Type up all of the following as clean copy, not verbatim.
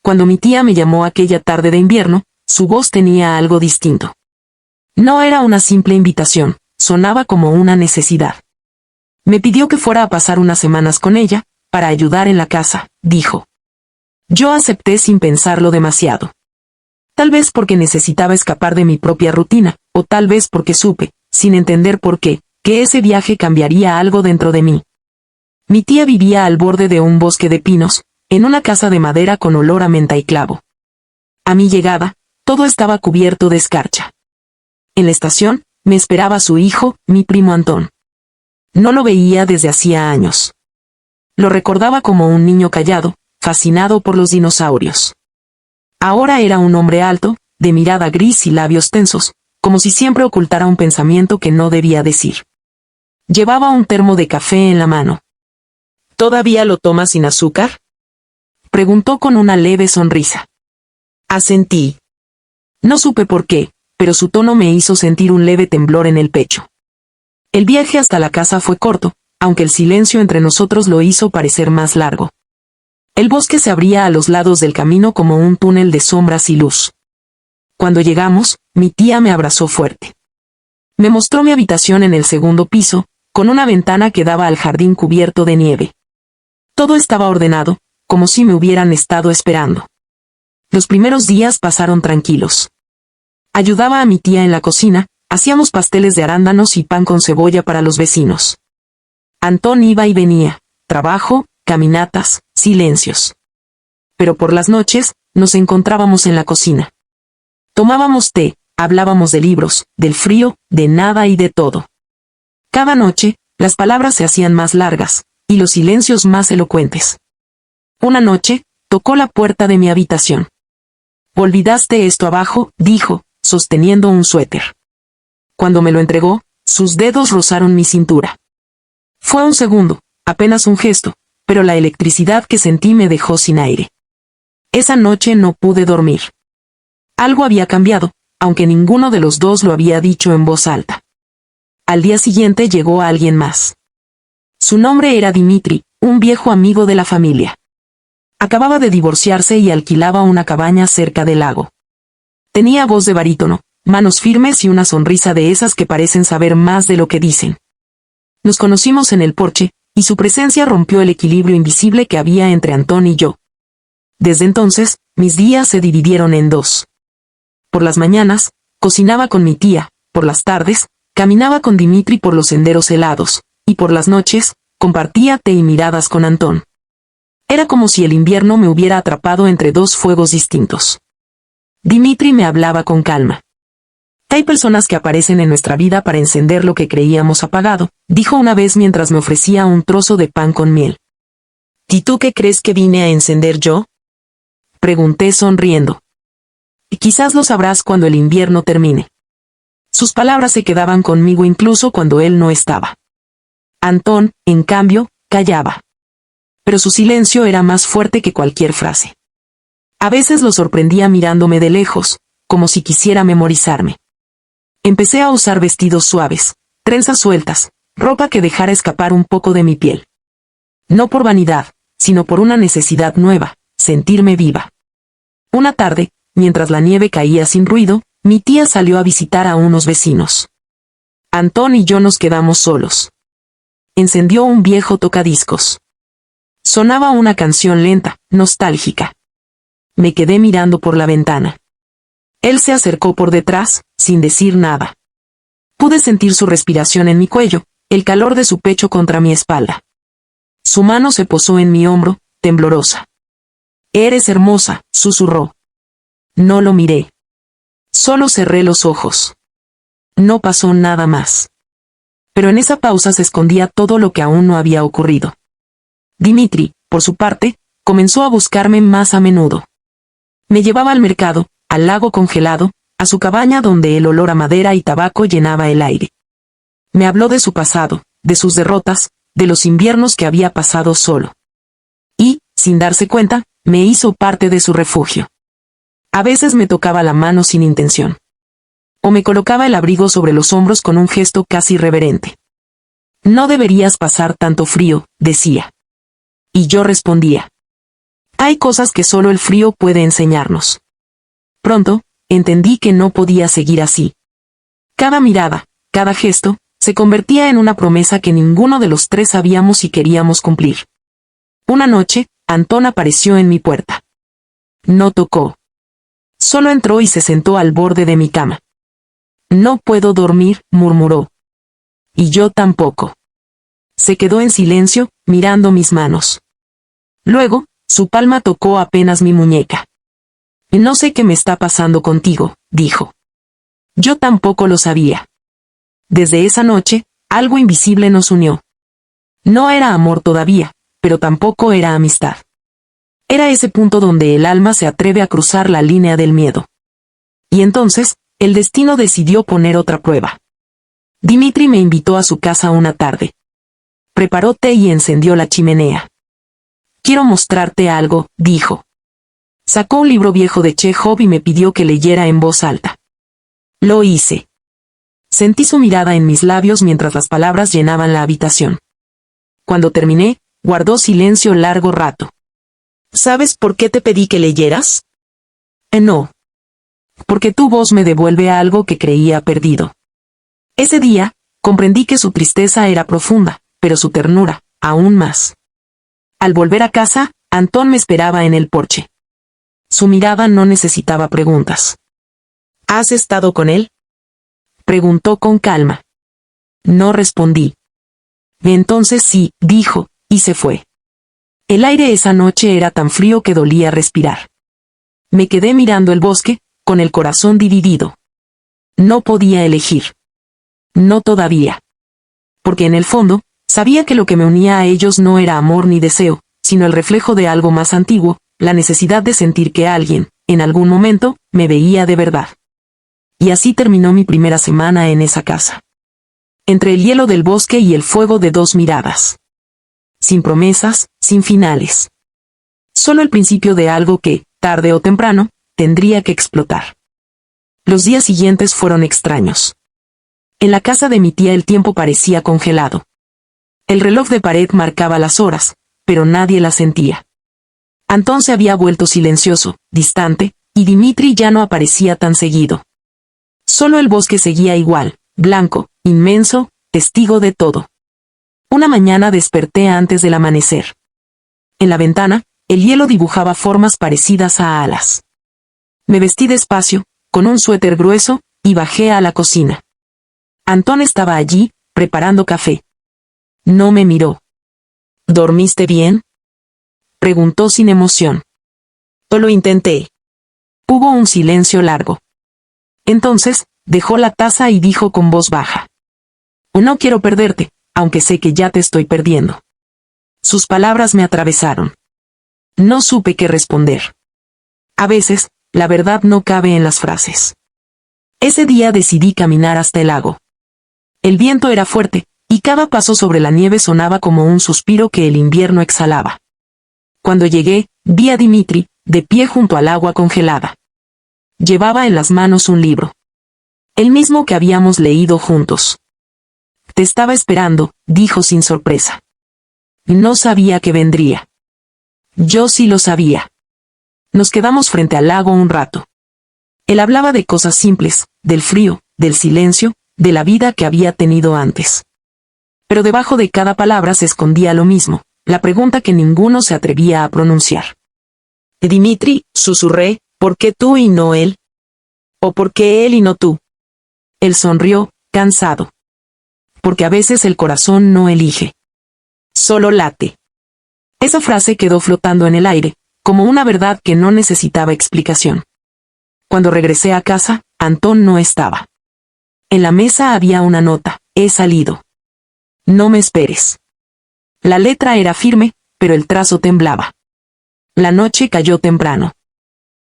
Cuando mi tía me llamó aquella tarde de invierno, su voz tenía algo distinto. No era una simple invitación, sonaba como una necesidad. Me pidió que fuera a pasar unas semanas con ella, para ayudar en la casa, dijo. Yo acepté sin pensarlo demasiado. Tal vez porque necesitaba escapar de mi propia rutina, o tal vez porque supe, sin entender por qué, que ese viaje cambiaría algo dentro de mí. Mi tía vivía al borde de un bosque de pinos, en una casa de madera con olor a menta y clavo. A mi llegada, todo estaba cubierto de escarcha. En la estación, me esperaba su hijo, mi primo Antón. No lo veía desde hacía años. Lo recordaba como un niño callado, fascinado por los dinosaurios. Ahora era un hombre alto, de mirada gris y labios tensos, como si siempre ocultara un pensamiento que no debía decir. Llevaba un termo de café en la mano. ¿Todavía lo tomas sin azúcar?, preguntó con una leve sonrisa. Asentí. No supe por qué, pero su tono me hizo sentir un leve temblor en el pecho. El viaje hasta la casa fue corto, aunque el silencio entre nosotros lo hizo parecer más largo. El bosque se abría a los lados del camino como un túnel de sombras y luz. Cuando llegamos, mi tía me abrazó fuerte. Me mostró mi habitación en el segundo piso, con una ventana que daba al jardín cubierto de nieve. Todo estaba ordenado, como si me hubieran estado esperando. Los primeros días pasaron tranquilos. Ayudaba a mi tía en la cocina, hacíamos pasteles de arándanos y pan con cebolla para los vecinos. Antón iba y venía, trabajo, caminatas, silencios. Pero por las noches, nos encontrábamos en la cocina. Tomábamos té, hablábamos de libros, del frío, de nada y de todo. Cada noche, las palabras se hacían más largas, y los silencios más elocuentes. Una noche, tocó la puerta de mi habitación. «¿Olvidaste esto abajo?», dijo, sosteniendo un suéter. Cuando me lo entregó, sus dedos rozaron mi cintura. Fue un segundo, apenas un gesto, pero la electricidad que sentí me dejó sin aire. Esa noche no pude dormir. Algo había cambiado, aunque ninguno de los dos lo había dicho en voz alta. Al día siguiente llegó alguien más. Su nombre era Dimitri, un viejo amigo de la familia. Acababa de divorciarse y alquilaba una cabaña cerca del lago. Tenía voz de barítono, manos firmes y una sonrisa de esas que parecen saber más de lo que dicen. Nos conocimos en el porche, y su presencia rompió el equilibrio invisible que había entre Antón y yo. Desde entonces, mis días se dividieron en dos. Por las mañanas, cocinaba con mi tía, por las tardes, caminaba con Dimitri por los senderos helados, y por las noches, compartía té y miradas con Antón. Era como si el invierno me hubiera atrapado entre dos fuegos distintos. Dimitri me hablaba con calma. Hay personas que aparecen en nuestra vida para encender lo que creíamos apagado, dijo una vez mientras me ofrecía un trozo de pan con miel. ¿Y tú qué crees que vine a encender yo?, pregunté sonriendo. Quizás lo sabrás cuando el invierno termine. Sus palabras se quedaban conmigo incluso cuando él no estaba. Antón, en cambio, callaba. Pero su silencio era más fuerte que cualquier frase. A veces lo sorprendía mirándome de lejos, como si quisiera memorizarme. Empecé a usar vestidos suaves, trenzas sueltas, ropa que dejara escapar un poco de mi piel. No por vanidad, sino por una necesidad nueva, sentirme viva. Una tarde, mientras la nieve caía sin ruido, mi tía salió a visitar a unos vecinos. Antón y yo nos quedamos solos. Encendió un viejo tocadiscos. Sonaba una canción lenta, nostálgica. Me quedé mirando por la ventana. Él se acercó por detrás, sin decir nada. Pude sentir su respiración en mi cuello, el calor de su pecho contra mi espalda. Su mano se posó en mi hombro, temblorosa. «Eres hermosa», susurró. No lo miré. Solo cerré los ojos. No pasó nada más. Pero en esa pausa se escondía todo lo que aún no había ocurrido. Dimitri, por su parte, comenzó a buscarme más a menudo. Me llevaba al mercado, al lago congelado, a su cabaña donde el olor a madera y tabaco llenaba el aire. Me habló de su pasado, de sus derrotas, de los inviernos que había pasado solo. Y, sin darse cuenta, me hizo parte de su refugio. A veces me tocaba la mano sin intención. O me colocaba el abrigo sobre los hombros con un gesto casi reverente. «No deberías pasar tanto frío», decía. Y yo respondía. Hay cosas que solo el frío puede enseñarnos. Pronto, entendí que no podía seguir así. Cada mirada, cada gesto, se convertía en una promesa que ninguno de los tres sabíamos y queríamos cumplir. Una noche, Antón apareció en mi puerta. No tocó. Solo entró y se sentó al borde de mi cama. No puedo dormir, murmuró. Y yo tampoco. Se quedó en silencio, mirando mis manos. Luego, su palma tocó apenas mi muñeca. No sé qué me está pasando contigo, dijo. Yo tampoco lo sabía. Desde esa noche, algo invisible nos unió. No era amor todavía, pero tampoco era amistad. Era ese punto donde el alma se atreve a cruzar la línea del miedo. Y entonces, el destino decidió poner otra prueba. Dimitri me invitó a su casa una tarde. Preparó té y encendió la chimenea. Quiero mostrarte algo, dijo. Sacó un libro viejo de Chekhov y me pidió que leyera en voz alta. Lo hice. Sentí su mirada en mis labios mientras las palabras llenaban la habitación. Cuando terminé, guardó silencio largo rato. ¿Sabes por qué te pedí que leyeras? No. Porque tu voz me devuelve algo que creía perdido. Ese día, comprendí que su tristeza era profunda, pero su ternura, aún más. Al volver a casa, Antón me esperaba en el porche. Su mirada no necesitaba preguntas. ¿Has estado con él? Preguntó con calma. No respondí. Entonces sí, dijo, y se fue. El aire esa noche era tan frío que dolía respirar. Me quedé mirando el bosque, con el corazón dividido. No podía elegir. No todavía. Porque en el fondo, sabía que lo que me unía a ellos no era amor ni deseo, sino el reflejo de algo más antiguo, la necesidad de sentir que alguien, en algún momento, me veía de verdad. Y así terminó mi primera semana en esa casa. Entre el hielo del bosque y el fuego de dos miradas. Sin promesas, sin finales. Solo el principio de algo que, tarde o temprano, tendría que explotar. Los días siguientes fueron extraños. En la casa de mi tía el tiempo parecía congelado. El reloj de pared marcaba las horas, pero nadie las sentía. Antón se había vuelto silencioso, distante, y Dimitri ya no aparecía tan seguido. Solo el bosque seguía igual, blanco, inmenso, testigo de todo. Una mañana desperté antes del amanecer. En la ventana, el hielo dibujaba formas parecidas a alas. Me vestí despacio, con un suéter grueso, y bajé a la cocina. Antón estaba allí, preparando café. No me miró. ¿Dormiste bien? Preguntó sin emoción. Lo intenté. Hubo un silencio largo. Entonces, dejó la taza y dijo con voz baja. No quiero perderte, aunque sé que ya te estoy perdiendo. Sus palabras me atravesaron. No supe qué responder. A veces, la verdad no cabe en las frases. Ese día decidí caminar hasta el lago. El viento era fuerte, y cada paso sobre la nieve sonaba como un suspiro que el invierno exhalaba. Cuando llegué, vi a Dimitri, de pie junto al agua congelada. Llevaba en las manos un libro. El mismo que habíamos leído juntos. Te estaba esperando, dijo sin sorpresa. No sabía que vendría. Yo sí lo sabía. Nos quedamos frente al lago un rato. Él hablaba de cosas simples, del frío, del silencio, de la vida que había tenido antes. Pero debajo de cada palabra se escondía lo mismo, la pregunta que ninguno se atrevía a pronunciar. Dimitri, susurré, ¿por qué tú y no él? ¿O por qué él y no tú? Él sonrió, cansado. Porque a veces el corazón no elige. Solo late. Esa frase quedó flotando en el aire, como una verdad que no necesitaba explicación. Cuando regresé a casa, Antón no estaba. En la mesa había una nota: he salido. No me esperes. La letra era firme, pero el trazo temblaba. La noche cayó temprano.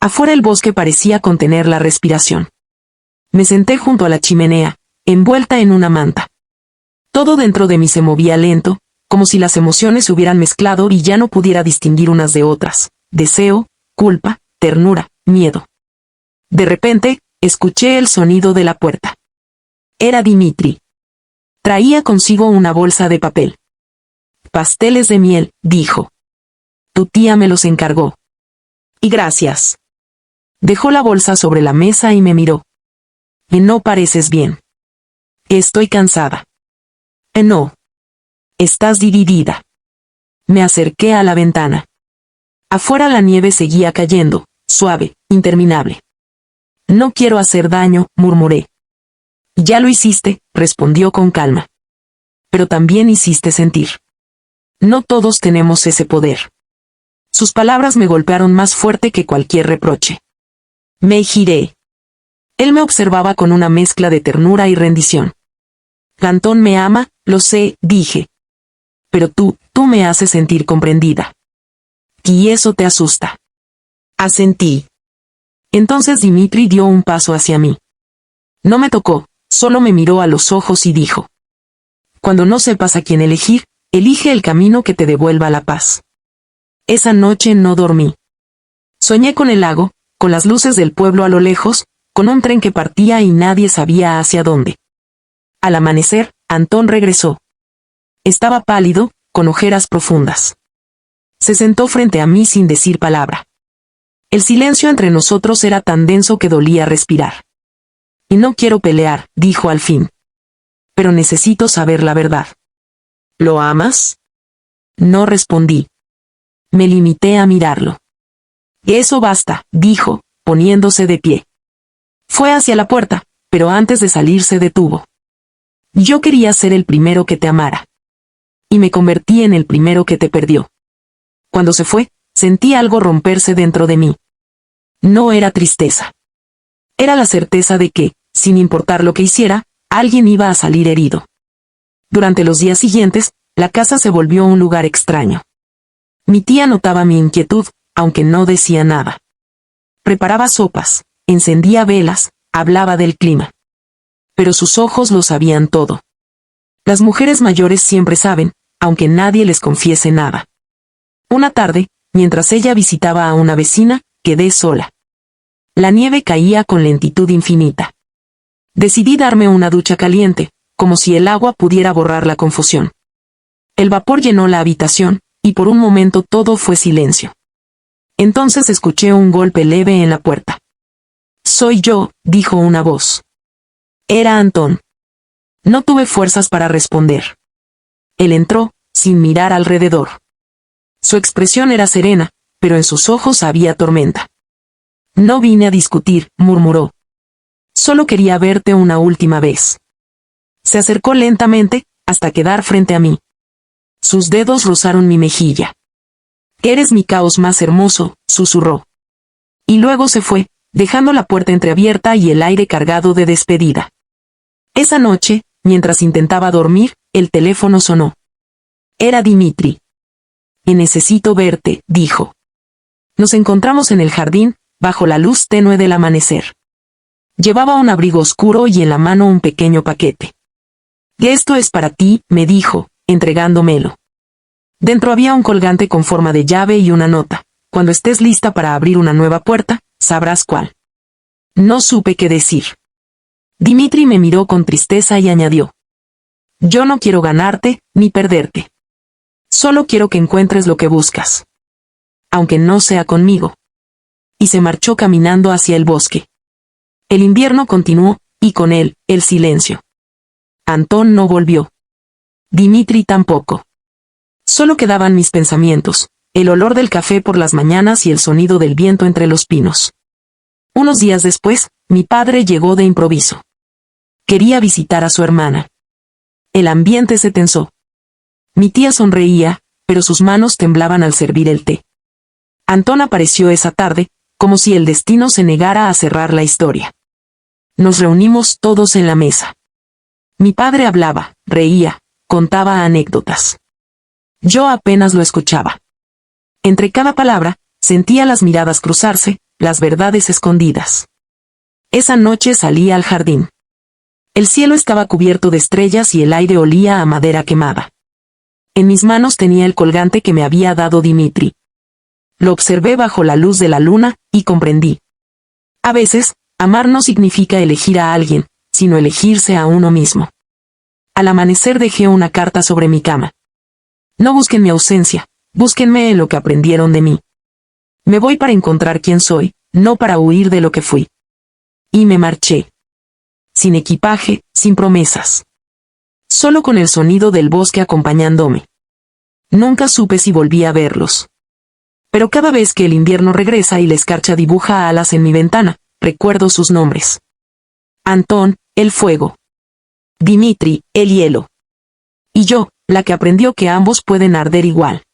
Afuera el bosque parecía contener la respiración. Me senté junto a la chimenea, envuelta en una manta. Todo dentro de mí se movía lento, como si las emociones se hubieran mezclado y ya no pudiera distinguir unas de otras: deseo, culpa, ternura, miedo. De repente, escuché el sonido de la puerta. Era Dimitri. Traía consigo una bolsa de papel. Pasteles de miel, dijo. tu tía me los encargó. Y gracias. Dejó la bolsa sobre la mesa y me miró. No pareces bien. Estoy cansada. No. Estás dividida. Me acerqué a la ventana. Afuera la nieve seguía cayendo, suave, interminable. No quiero hacer daño, murmuré. Ya lo hiciste, respondió con calma. Pero también hiciste sentir. No todos tenemos ese poder. Sus palabras me golpearon más fuerte que cualquier reproche. Me giré. Él me observaba con una mezcla de ternura y rendición. Antón me ama, lo sé, dije. Pero tú me haces sentir comprendida. Y eso te asusta. Asentí. Entonces Dimitri dio un paso hacia mí. No me tocó, solo me miró a los ojos y dijo: cuando no sepas a quién elegir, elige el camino que te devuelva la paz. Esa noche no dormí. Soñé con el lago, con las luces del pueblo a lo lejos, con un tren que partía y nadie sabía hacia dónde. Al amanecer, Antón regresó. Estaba pálido, con ojeras profundas. Se sentó frente a mí sin decir palabra. El silencio entre nosotros era tan denso que dolía respirar. Y no quiero pelear, dijo al fin. Pero necesito saber la verdad. ¿Lo amas? No respondí. Me limité a mirarlo. Eso basta, dijo, poniéndose de pie. Fue hacia la puerta, pero antes de salir se detuvo. Yo quería ser el primero que te amara. Y me convertí en el primero que te perdió. Cuando se fue, sentí algo romperse dentro de mí. No era tristeza. Era la certeza de que, sin importar lo que hiciera, alguien iba a salir herido. Durante los días siguientes, la casa se volvió un lugar extraño. Mi tía notaba mi inquietud, aunque no decía nada. Preparaba sopas, encendía velas, hablaba del clima. Pero sus ojos lo sabían todo. Las mujeres mayores siempre saben, aunque nadie les confiese nada. Una tarde, mientras ella visitaba a una vecina, quedé sola. La nieve caía con lentitud infinita. Decidí darme una ducha caliente, como si el agua pudiera borrar la confusión. El vapor llenó la habitación, y por un momento todo fue silencio. Entonces escuché un golpe leve en la puerta. Soy yo, dijo una voz. Era Antón. No tuve fuerzas para responder. Él entró, sin mirar alrededor. Su expresión era serena, pero en sus ojos había tormenta. No vine a discutir, murmuró. Solo quería verte una última vez. Se acercó lentamente, hasta quedar frente a mí. Sus dedos rozaron mi mejilla. Eres mi caos más hermoso, susurró. Y luego se fue, dejando la puerta entreabierta y el aire cargado de despedida. Esa noche, mientras intentaba dormir, el teléfono sonó. Era Dimitri. Necesito verte, dijo. Nos encontramos en el jardín, bajo la luz tenue del amanecer. Llevaba un abrigo oscuro y en la mano un pequeño paquete. Esto es para ti, me dijo, entregándomelo. Dentro había un colgante con forma de llave y una nota. Cuando estés lista para abrir una nueva puerta, sabrás cuál. No supe qué decir. Dimitri me miró con tristeza y añadió. Yo no quiero ganarte, ni perderte. Solo quiero que encuentres lo que buscas. Aunque no sea conmigo. Y se marchó caminando hacia el bosque. El invierno continuó, y con él, el silencio. Antón no volvió. Dimitri tampoco. Solo quedaban mis pensamientos, el olor del café por las mañanas y el sonido del viento entre los pinos. Unos días después, mi padre llegó de improviso. Quería visitar a su hermana. El ambiente se tensó. Mi tía sonreía, pero sus manos temblaban al servir el té. Antón apareció esa tarde, como si el destino se negara a cerrar la historia. Nos reunimos todos en la mesa. Mi padre hablaba, reía, contaba anécdotas. Yo apenas lo escuchaba. Entre cada palabra, sentía las miradas cruzarse, las verdades escondidas. Esa noche salí al jardín. El cielo estaba cubierto de estrellas y el aire olía a madera quemada. En mis manos tenía el colgante que me había dado Dimitri. Lo observé bajo la luz de la luna, y comprendí. A veces, amar no significa elegir a alguien, sino elegirse a uno mismo. Al amanecer dejé una carta sobre mi cama. No busquen mi ausencia, Búsquenme en lo que aprendieron de mí. Me voy para encontrar quién soy, no para huir de lo que fui. Y me marché. Sin equipaje, sin promesas. Solo con el sonido del bosque acompañándome. Nunca supe si volví a verlos. Pero cada vez que el invierno regresa y la escarcha dibuja alas en mi ventana, recuerdo sus nombres. Antón, el fuego. Dimitri, el hielo. Y yo, la que aprendió que ambos pueden arder igual.